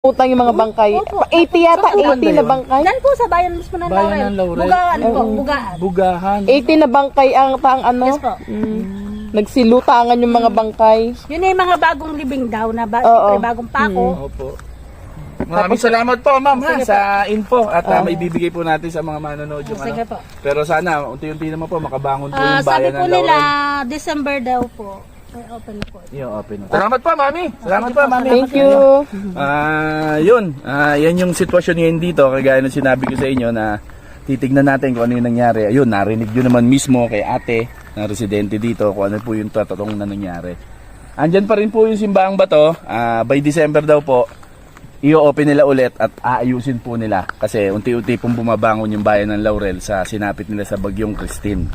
Utang yung mga bangkay. Opo. 80 yata, Opo. 80 na bangkay. Yan po sa bayan mismo ng Laurel. Bayan ng Laurel. Bugaan po, bugaan. Bugahan. 80 na bangkay ang ano? Yes po. Nagsilutangan yung mga bangkay. Yun yung mga bagong libing daw na Oo. siyempre bagong pako. Opo. Maraming salamat po, ma'am, ha, sa info at may bibigay po natin sa mga manonood yung Sige ano. po. Pero sana unti-unti naman po makabangon po yung Sabi bayan po ng nila, Laurel. December daw po. May open po. Yung open. Salamat po, mami. Salamat po, mami. Thank you. Yan yung sitwasyon ngayon dito, kagaya ng sinabi ko sa inyo na titignan natin kung ano yung nangyari. Ayun, narinig nyo naman mismo kay ate na residente dito kung ano po yung totoong na nangyari. Andyan pa rin po yung simbahang bato. By December daw po, i-open nila ulit at aayusin po nila kasi unti-unti pong bumabangon yung bayan ng Laurel sa sinapit nila sa bagyong Christine.